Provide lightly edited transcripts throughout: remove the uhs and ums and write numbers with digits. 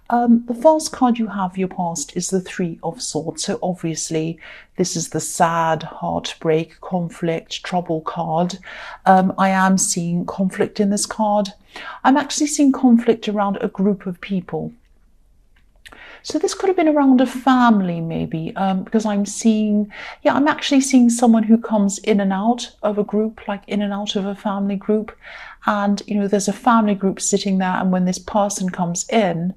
The first card you have, your past, is the Three of Swords. So obviously this is the sad, heartbreak, conflict, trouble card. I am seeing conflict in this card. I'm actually seeing conflict around a group of people. So this could have been around a family maybe, because I'm actually seeing someone who comes in and out of a group, like in and out of a family group. And, there's a family group sitting there, and when this person comes in,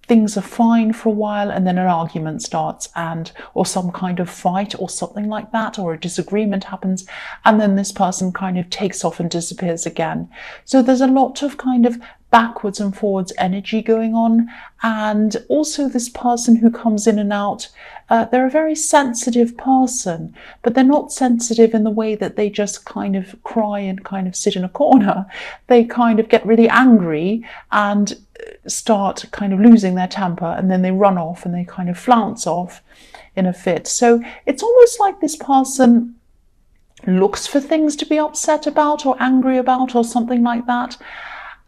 things are fine for a while, and then an argument starts, or some kind of fight or something like that, or a disagreement happens, and then this person kind of takes off and disappears again. So there's a lot of kind of backwards and forwards energy going on. And also this person who comes in and out, they're a very sensitive person, but they're not sensitive in the way that they just kind of cry and kind of sit in a corner. They kind of get really angry and start kind of losing their temper, and then they run off and they kind of flounce off in a fit. So it's almost like this person looks for things to be upset about or angry about or something like that.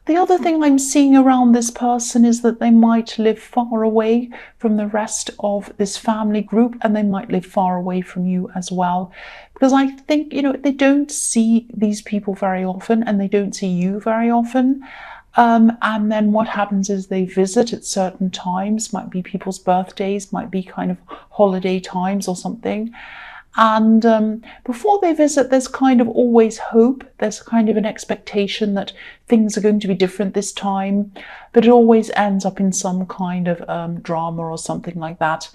The other thing I'm seeing around this person is that they might live far away from the rest of this family group, and they might live far away from you as well. Because I think, they don't see these people very often, and they don't see you very often. And then what happens is they visit at certain times, might be people's birthdays, might be kind of holiday times or something. And before they visit, there's kind of always hope. There's kind of an expectation that things are going to be different this time, but it always ends up in some kind of drama or something like that.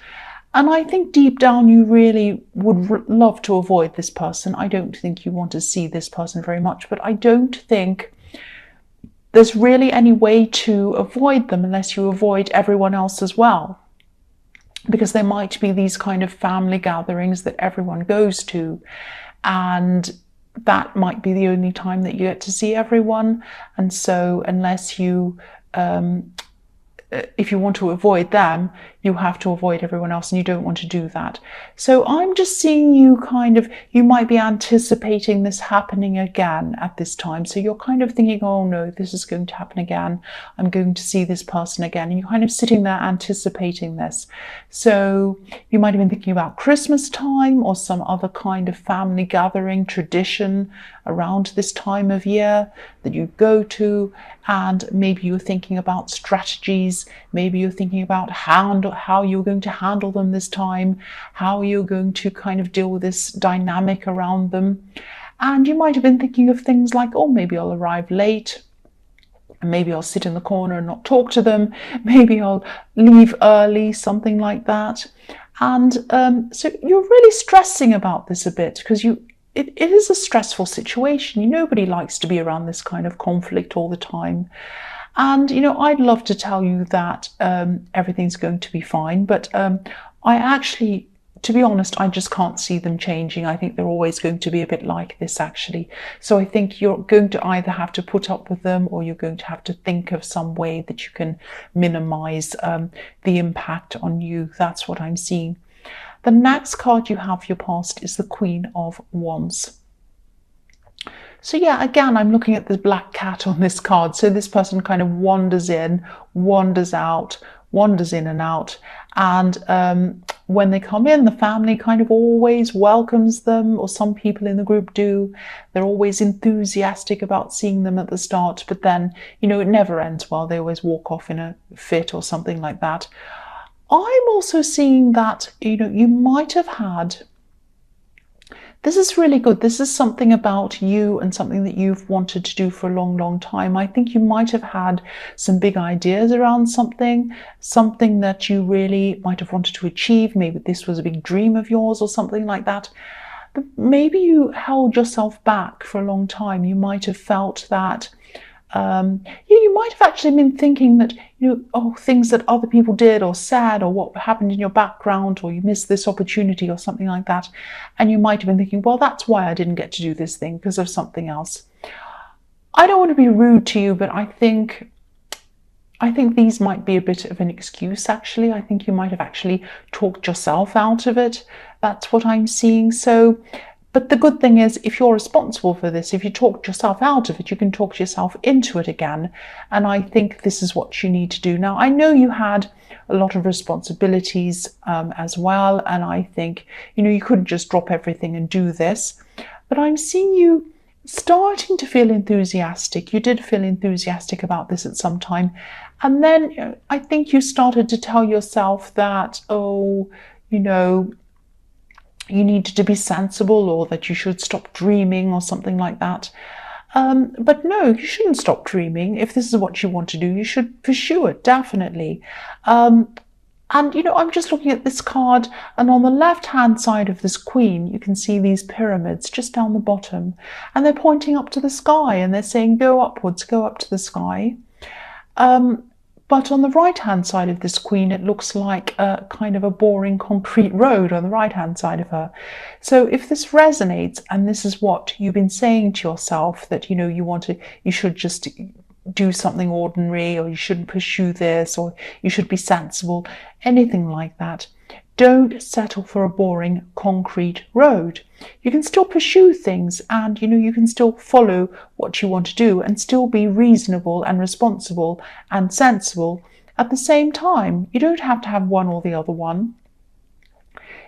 And I think deep down you really would love to avoid this person. I don't think you want to see this person very much, but I don't think there's really any way to avoid them unless you avoid everyone else as well. Because there might be these kind of family gatherings that everyone goes to, and that might be the only time that you get to see everyone. And so unless you if you want to avoid them, you have to avoid everyone else, and you don't want to do that. So I'm just seeing you might be anticipating this happening again at this time. So you're kind of thinking, oh no, this is going to happen again. I'm going to see this person again. And you're kind of sitting there anticipating this. So you might have been thinking about Christmas time or some other kind of family gathering tradition around this time of year that you go to. And maybe you're thinking about strategies. Maybe you're thinking about how you're going to handle them this time, how you're going to kind of deal with this dynamic around them. And you might have been thinking of things like, oh, maybe I'll arrive late. Maybe I'll sit in the corner and not talk to them. Maybe I'll leave early, something like that. And so you're really stressing about this a bit, because it is a stressful situation. Nobody likes to be around this kind of conflict all the time. And, I'd love to tell you that everything's going to be fine, but I actually, to be honest, I just can't see them changing. I think they're always going to be a bit like this, actually. So I think you're going to either have to put up with them, or you're going to have to think of some way that you can minimize the impact on you. That's what I'm seeing. The next card you have, your past, is the Queen of Wands. So yeah, again, I'm looking at the black cat on this card. So this person kind of wanders in, wanders out, wanders in and out. And when they come in, the family kind of always welcomes them, or some people in the group do. They're always enthusiastic about seeing them at the start, but then, it never ends well. They always walk off in a fit or something like that. I'm also seeing that, you might have had, this is really good. This is something about you and something that you've wanted to do for a long, long time. I think you might have had some big ideas around something that you really might have wanted to achieve. Maybe this was a big dream of yours or something like that. But maybe you held yourself back for a long time. You might have felt that you might have actually been thinking that, things that other people did or said, or what happened in your background, or you missed this opportunity or something like that. And you might have been thinking, well, that's why I didn't get to do this thing, because of something else. I don't want to be rude to you, but I think these might be a bit of an excuse, actually. I think you might have actually talked yourself out of it. That's what I'm seeing. So But the good thing is, if you're responsible for this, if you talk yourself out of it, you can talk yourself into it again. And I think this is what you need to do. Now, I know you had a lot of responsibilities as well. And I think, you couldn't just drop everything and do this. But I'm seeing you starting to feel enthusiastic. You did feel enthusiastic about this at some time. And then I think you started to tell yourself that, you needed to be sensible, or that you should stop dreaming or something like that. But no, you shouldn't stop dreaming. If this is what you want to do, you should pursue it, definitely. And, I'm just looking at this card, and on the left-hand side of this queen, you can see these pyramids just down the bottom, and they're pointing up to the sky, and they're saying, go upwards, go up to the sky. But on the right-hand side of this queen, it looks like a kind of a boring concrete road on the right-hand side of her. So if this resonates, and this is what you've been saying to yourself, that, you should just do something ordinary, or you shouldn't pursue this, or you should be sensible, anything like that, don't settle for a boring concrete road. You can still pursue things, and you can still follow what you want to do and still be reasonable and responsible and sensible at the same time. You don't have to have one or the other one.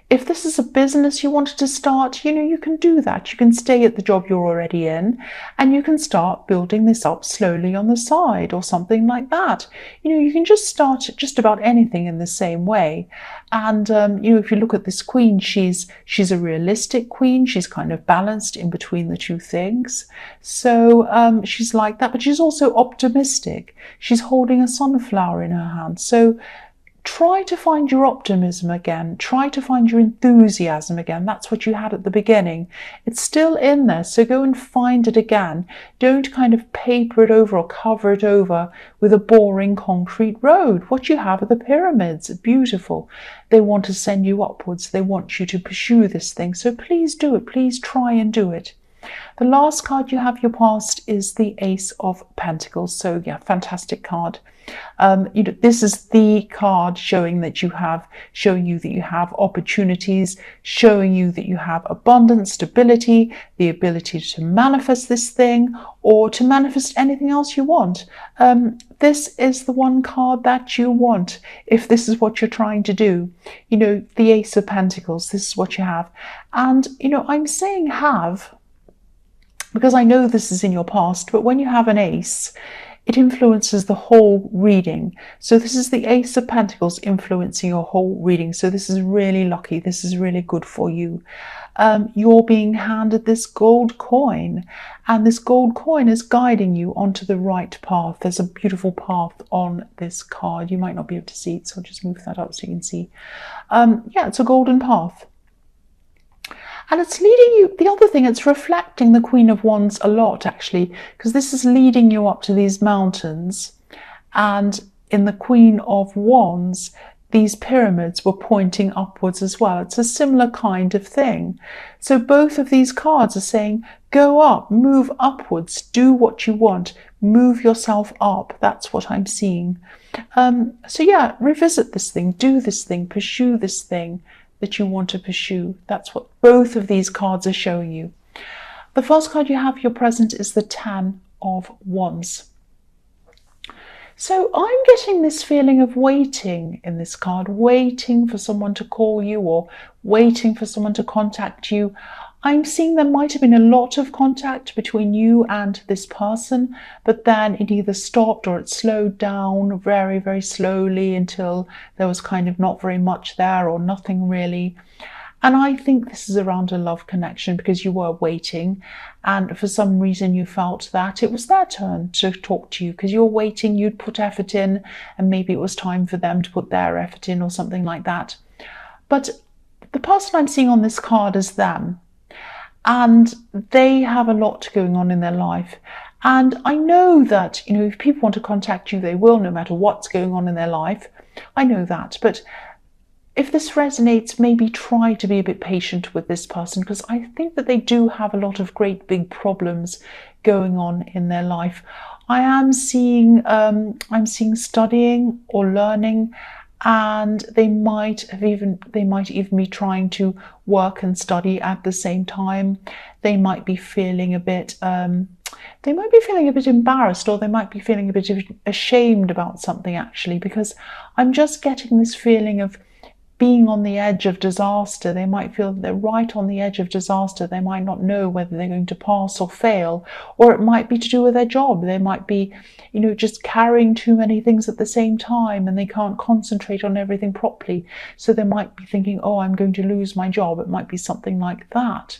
If this is a business you wanted to start, you can do that. You can stay at the job you're already in, and you can start building this up slowly on the side or something like that. You can just start just about anything in the same way. And, if you look at this queen, she's a realistic queen. She's kind of balanced in between the two things. So she's like that, but she's also optimistic. She's holding a sunflower in her hand. So try to find your optimism again. Try to find your enthusiasm again. That's what you had at the beginning. It's still in there, so go and find it again. Don't kind of paper it over or cover it over with a boring concrete road. What you have are the pyramids. Beautiful. They want to send you upwards. They want you to pursue this thing. So please do it. Please try and do it. The last card you have, your past, is the Ace of Pentacles. So yeah, fantastic card. This is the card showing you that you have opportunities, showing you that you have abundance, stability, the ability to manifest this thing, or to manifest anything else you want. This is the one card that you want if this is what you're trying to do. The Ace of Pentacles, this is what you have. And I'm saying have, because I know this is in your past, but when you have an ace, it influences the whole reading. So this is the Ace of Pentacles influencing your whole reading. So this is really lucky. This is really good for you. You're being handed this gold coin, and this gold coin is guiding you onto the right path. There's a beautiful path on this card. You might not be able to see it, so I'll just move that up so you can see. Yeah, it's a golden path. And it's leading you, the other thing, it's reflecting the Queen of Wands a lot, actually, because this is leading you up to these mountains. And in the Queen of Wands, these pyramids were pointing upwards as well. It's a similar kind of thing. So both of these cards are saying, go up, move upwards, do what you want, move yourself up. That's what I'm seeing. So yeah, revisit this thing, do this thing, pursue this thing that you want to pursue. That's what both of these cards are showing you. The first card you have, your present, is the Ten of Wands. So I'm getting this feeling of waiting in this card, waiting for someone to call you or waiting for someone to contact you. I'm seeing there might have been a lot of contact between you and this person, but then it either stopped or it slowed down very, very slowly until there was kind of not very much there or nothing really. And I think this is around a love connection because you were waiting, and for some reason you felt that it was their turn to talk to you because you're waiting, you'd put effort in, and maybe it was time for them to put their effort in or something like that. But the person I'm seeing on this card is them. And they have a lot going on in their life. And I know that, if people want to contact you, they will, no matter what's going on in their life. I know that. But if this resonates, maybe try to be a bit patient with this person, because I think that they do have a lot of great big problems going on in their life. I'm seeing studying or learning, and they might even be trying to work and study at the same time. They might be feeling a bit embarrassed, or they might be feeling a bit ashamed about something, actually, because I'm just getting this feeling of being on the edge of disaster. They might feel that they're right on the edge of disaster. They might not know whether they're going to pass or fail, or it might be to do with their job. They might be, just carrying too many things at the same time, and they can't concentrate on everything properly. So they might be thinking, oh, I'm going to lose my job. It might be something like that.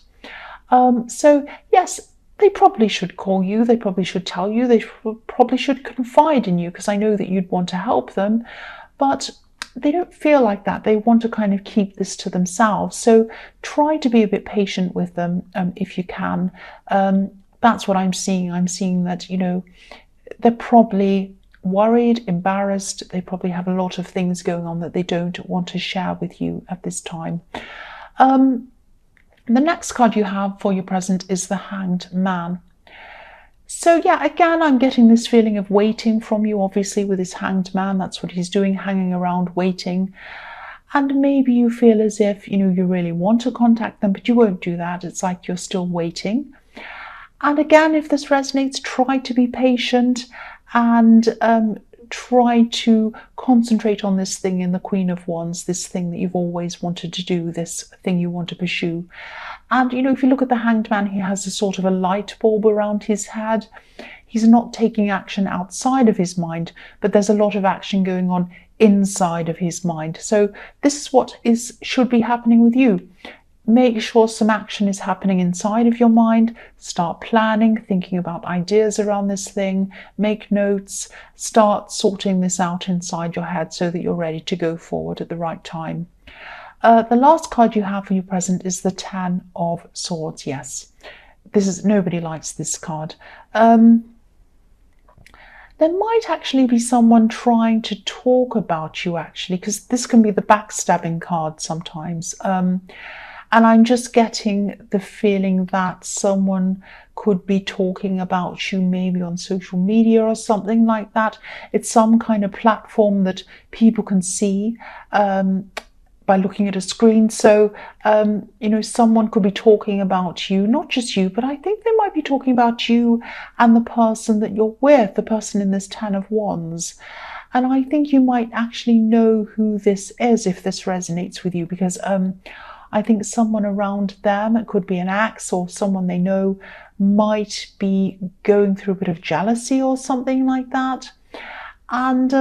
So yes, they probably should call you. They probably should tell you. They probably should confide in you, because I know that you'd want to help them, but they don't feel like that. They want to kind of keep this to themselves. So try to be a bit patient with them if you can. That's what I'm seeing. I'm seeing that, they're probably worried, embarrassed. They probably have a lot of things going on that they don't want to share with you at this time. The next card you have for your present is the Hanged Man. So yeah, again, I'm getting this feeling of waiting from you, obviously, with this Hanged Man. That's what he's doing, hanging around, waiting. And maybe you feel as if, you really want to contact them, but you won't do that. It's like you're still waiting. And again, if this resonates, try to be patient and try to concentrate on this thing in the Queen of Wands, this thing that you've always wanted to do, this thing you want to pursue. And, if you look at the Hanged Man, he has a sort of a light bulb around his head. He's not taking action outside of his mind, but there's a lot of action going on inside of his mind. So this is what should be happening with you. Make sure some action is happening inside of your mind. Start planning, thinking about ideas around this thing. Make notes. Start sorting this out inside your head so that you're ready to go forward at the right time. The last card you have for your present is the Ten of Swords. Yes, nobody likes this card. There might actually be someone trying to talk about you, actually, because this can be the backstabbing card sometimes. And I'm just getting the feeling that someone could be talking about you maybe on social media or something like that. It's some kind of platform that people can see by looking at a screen. So, someone could be talking about you, not just you, but I think they might be talking about you and the person that you're with, the person in this Ten of Wands. And I think you might actually know who this is if this resonates with you, because I think someone around them, it could be an ex or someone they know, might be going through a bit of jealousy or something like that. And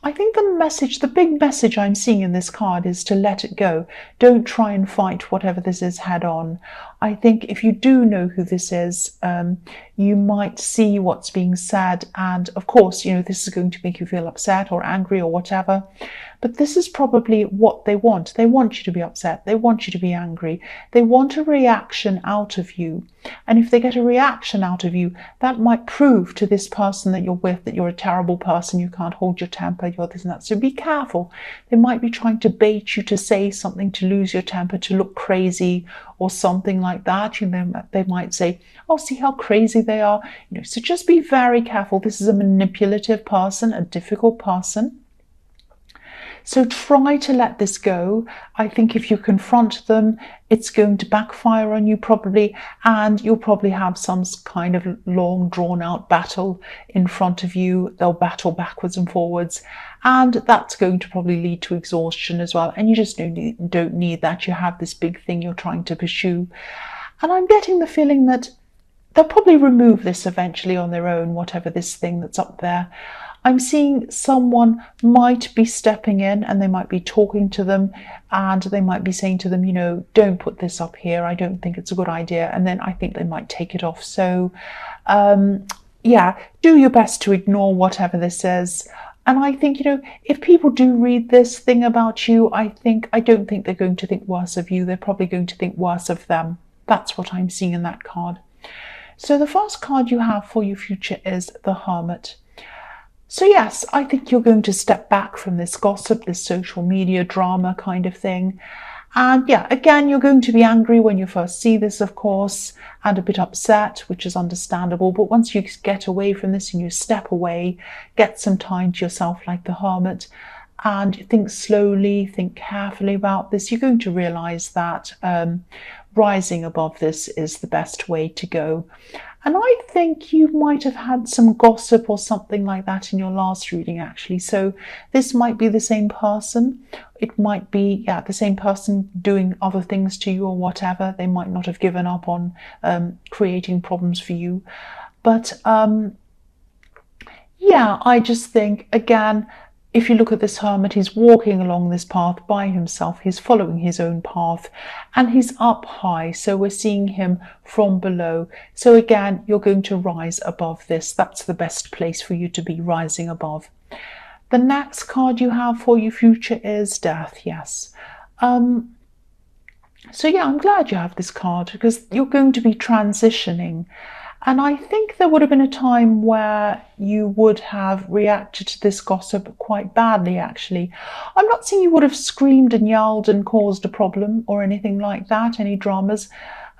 I think the big message I'm seeing in this card is to let it go. Don't try and fight whatever this is head on. I think if you do know who this is, you might see what's being said. And of course, this is going to make you feel upset or angry or whatever. But this is probably what they want. They want you to be upset. They want you to be angry. They want a reaction out of you. And if they get a reaction out of you, that might prove to this person that you're with that you're a terrible person, you can't hold your temper, you're this and that. So be careful. They might be trying to bait you to say something, to lose your temper, to look crazy or something like that. They might say, oh, see how crazy they are. So just be very careful. This is a manipulative person, a difficult person. So try to let this go. I think if you confront them, it's going to backfire on you probably, and you'll probably have some kind of long drawn out battle in front of you. They'll battle backwards and forwards, and that's going to probably lead to exhaustion as well. And you just don't need that. You have this big thing you're trying to pursue. And I'm getting the feeling that they'll probably remove this eventually on their own, whatever this thing that's up there. I'm seeing someone might be stepping in and they might be talking to them, and they might be saying to them, don't put this up here. I don't think it's a good idea. And then I think they might take it off. So, do your best to ignore whatever this is. And I think, if people do read this thing about you, I don't think they're going to think worse of you. They're probably going to think worse of them. That's what I'm seeing in that card. So the first card you have for your future is the Hermit. So yes, I think you're going to step back from this gossip, this social media drama kind of thing. And yeah, again, you're going to be angry when you first see this, of course, and a bit upset, which is understandable. But once you get away from this and you step away, get some time to yourself like the Hermit, and think slowly, think carefully about this, you're going to realize that rising above this is the best way to go. And I think you might have had some gossip or something like that in your last reading, actually. So this might be the same person. It might be, yeah, the same person doing other things to you or whatever. They might not have given up on creating problems for you. But yeah, I just think, again, if you look at this hermit, he's walking along this path by himself. He's following his own path and he's up high. So we're seeing him from below. So again, you're going to rise above this. That's the best place for you to be, rising above. The next card you have for your future is Death. Yes. So yeah, I'm glad you have this card because you're going to be transitioning. And I think there would have been a time where you would have reacted to this gossip quite badly, actually. I'm not saying you would have screamed and yelled and caused a problem or anything like that, any dramas.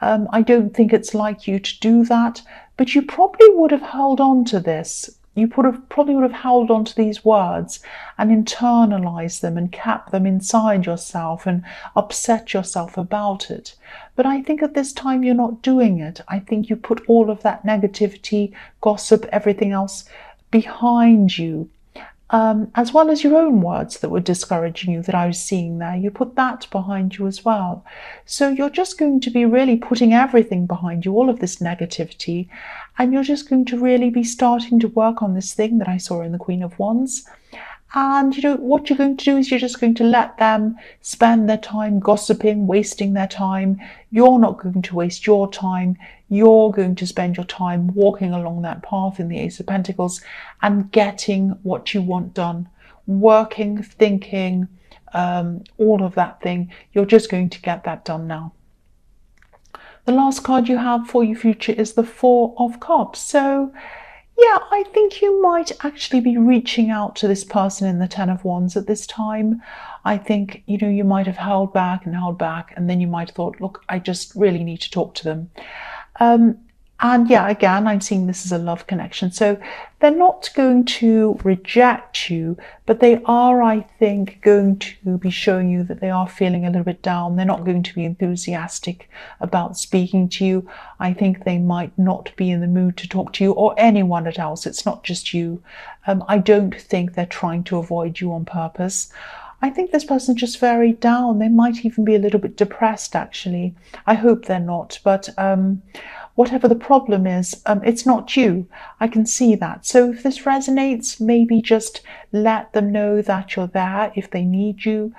I don't think it's like you to do that, but you probably would have held on to this. You probably would have held on to these words and internalized them and kept them inside yourself and upset yourself about it. But I think at this time you're not doing it. I think you put all of that negativity, gossip, everything else behind you, as well as your own words that were discouraging you that I was seeing there. You put that behind you as well. So you're just going to be really putting everything behind you, all of this negativity, and you're just going to really be starting to work on this thing that I saw in the Queen of Wands. And you know what you're going to do is you're just going to let them spend their time gossiping, wasting their time. You're not going to waste your time. You're going to spend your time walking along that path in the Ace of Pentacles and getting what you want done. Working, thinking, all of that thing. You're just going to get that done now. The last card you have for your future is the Four of Cups. So yeah, I think you might actually be reaching out to this person in the Ten of Wands at this time. I think, you know, you might have held back, and then you might have thought, look, I just really need to talk to them. And yeah, again, I'm seeing this as a love connection. So they're not going to reject you, but they are, I think, going to be showing you that they are feeling a little bit down. They're not going to be enthusiastic about speaking to you. I think they might not be in the mood to talk to you or anyone else. It's not just you. I don't think they're trying to avoid you on purpose. I think this person's just very down. They might even be a little bit depressed, actually. I hope they're not, but whatever the problem is, it's not you. I can see that. So if this resonates, maybe just let them know that you're there if they need you.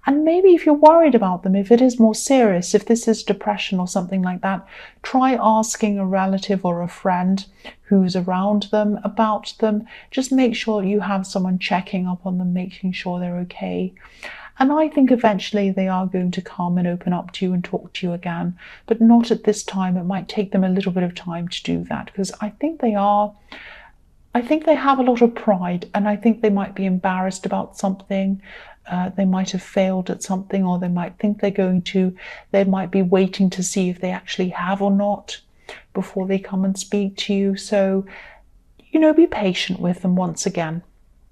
And maybe if you're worried about them, if it is more serious, if this is depression or something like that, try asking a relative or a friend who's around them about them. Just make sure you have someone checking up on them, making sure they're okay. And I think eventually they are going to come and open up to you and talk to you again, but not at this time. It might take them a little bit of time to do that because I think they have a lot of pride, and I think they might be embarrassed about something. They might have failed at something, or they might think they might be waiting to see if they actually have or not before they come and speak to you. So, you know, be patient with them once again.